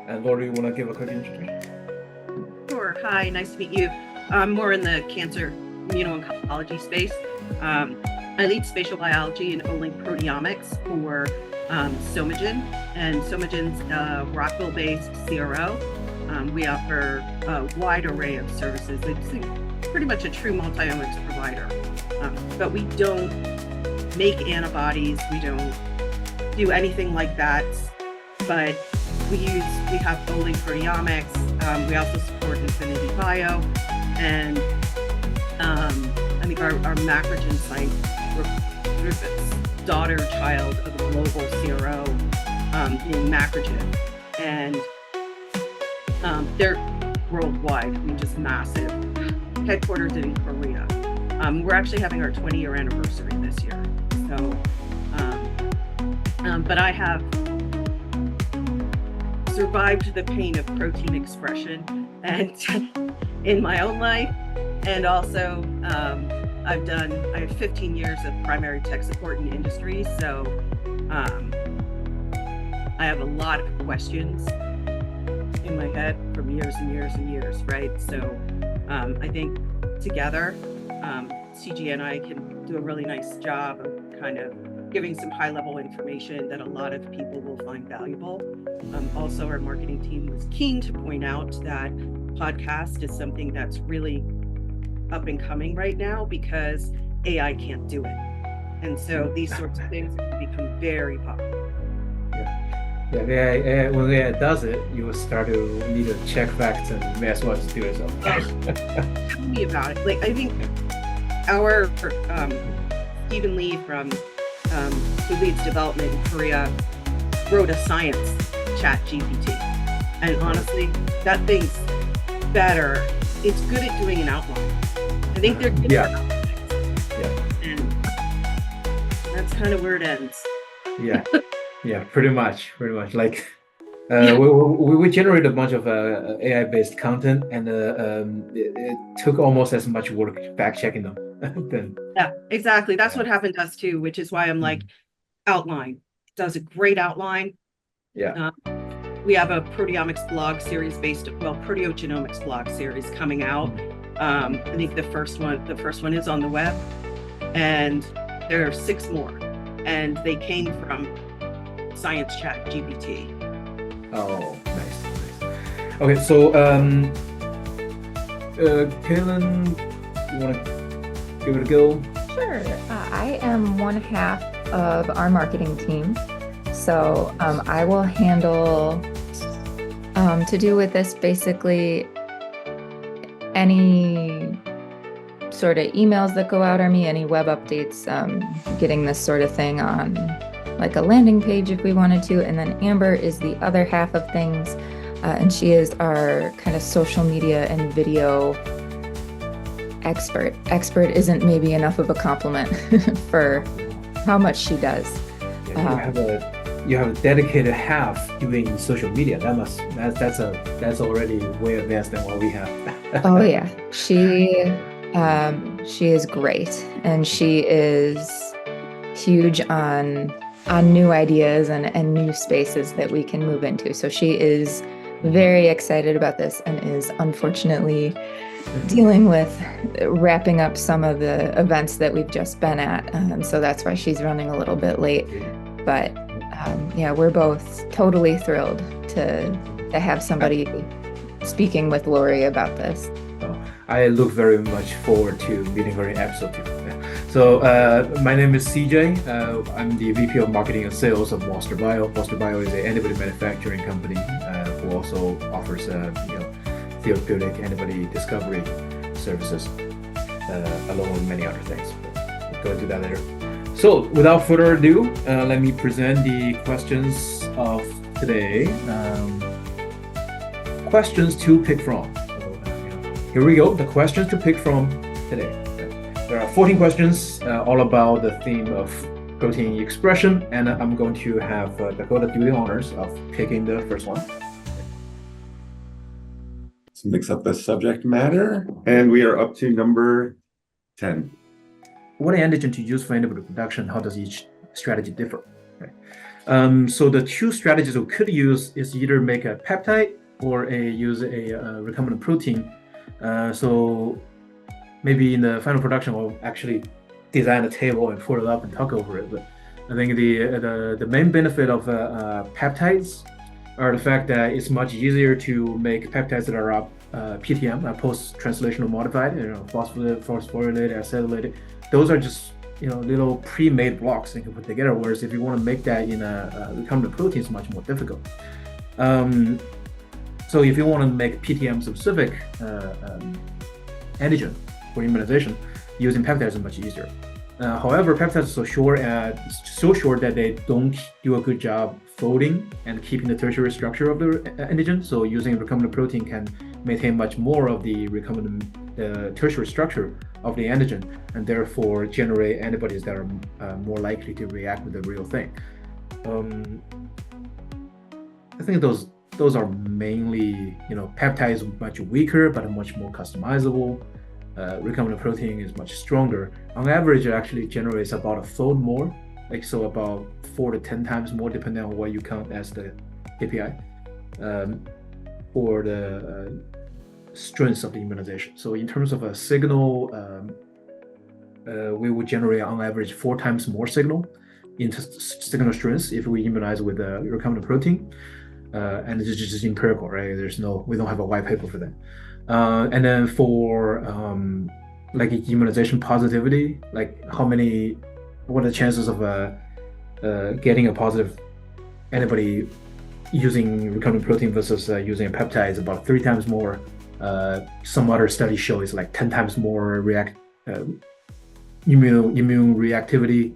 And Laura, you want to give a quick introduction? Sure. Hi, nice to meet you. I'm more in the cancer immuno-oncology space. I lead spatial biology and Olink proteomics for Psomagen, and Psomagen's a Rockville-based CRO. We offer a wide array of services. It's pretty much a true multi-omics provider. But we don't make antibodies. We don't do anything like that. But we have Olink proteomics. We also support Infinity Bio, and I think our Macrogen site, we're its daughter child of a global CRO in Macrogen, and they're worldwide. I mean, just massive. Headquartered in Korea. We're actually having our 20-year anniversary this year. So, but I have survived the pain of protein expression and in my own life, and also I have 15 years of primary tech support in industry, so I have a lot of questions in my head from years and years and years, right? So I think together CG and I can do a really nice job of kind of giving some high-level information that a lot of people will find valuable. Also, our marketing team was keen to point out that podcast is something that's really up and coming right now because AI can't do it. And so these sorts of things have become very popular. Yeah, when AI does it, you will start to need to check facts and may as well just do it yourself. Tell me about it. Like, I think our Stephen Lee who leads development in Korea wrote a science chat GPT. And honestly, that thing's better. It's good at doing an outline. I think they're good at outlines. Yeah. And that's kind of where it ends. Yeah, pretty much. Like, we generate a bunch of AI-based content, and it took almost as much work fact checking them. Yeah, exactly. That's what happened to us too, which is why I'm like, outline. It does a great outline. Yeah. We have a proteomics blog series proteogenomics blog series coming out. I think the first one is on the web, and there are 6 more, and they came from Science Chat GPT. Oh, nice. Okay, so Kaylin, you want to give it a go? Sure. I am one half of our marketing team, so I will handle to do with this basically any sort of emails that go out on me, any web updates, getting this sort of thing on like a landing page if we wanted to. And then Amber is the other half of things, and she is our kind of social media and video expert. Expert isn't maybe enough of a compliment for how much she does. You have a dedicated half doing social media. That's already way advanced than what we have. Oh yeah, she is great, and she is huge on new ideas and new spaces that we can move into. So she is very excited about this and is unfortunately dealing with wrapping up some of the events that we've just been at. So that's why she's running a little bit late. But yeah, we're both totally thrilled to have somebody speaking with Lori about this. I look very much forward to meeting her in episode 2. So my name is CJ. I'm the VP of Marketing and Sales of BosterBio. BosterBio is an antibody manufacturing company who also offers therapeutic antibody discovery services, along with many other things. We'll go into that later. So without further ado, let me present the questions of today. Questions to pick from. So, here we go. The questions to pick from today. There are 14 questions, all about the theme of protein expression, and I'm going to have Dakota do the honors of picking the first one. Let's mix up the subject matter, and we are up to number 10. What antigen to use for antibody production? How does each strategy differ? So the two strategies we could use is either make a peptide or use a recombinant protein. So maybe in the final production, we'll actually design a table and put it up and talk over it. But I think the main benefit of peptides are the fact that it's much easier to make peptides that are PTM, post-translational modified, phosphorylated, acetylated. Those are just little pre-made blocks you can put together. Whereas if you want to make that in a recombinant protein, it's much more difficult. So if you want to make PTM specific antigen for immunization, using peptides is much easier. However, peptides are so short that they don't do a good job folding and keeping the tertiary structure of the antigen. So using a recombinant protein can maintain much more of the tertiary structure of the antigen, and therefore generate antibodies that are more likely to react with the real thing. I think those are mainly, peptides much weaker but much more customizable. Recombinant protein is much stronger. On average, it actually generates about a fold more, so about 4 to 10 times more, depending on what you count as the API, or the strength of the immunization. So in terms of a signal, we would generate on average 4 times more signal in signal strength if we immunize with a recombinant protein. And it's just empirical, right? We don't have a white paper for that. And then for like immunization positivity, like what are the chances of getting a positive antibody using recombinant protein versus using a peptide is about 3 times more. Some other studies show it's like 10 times more immune reactivity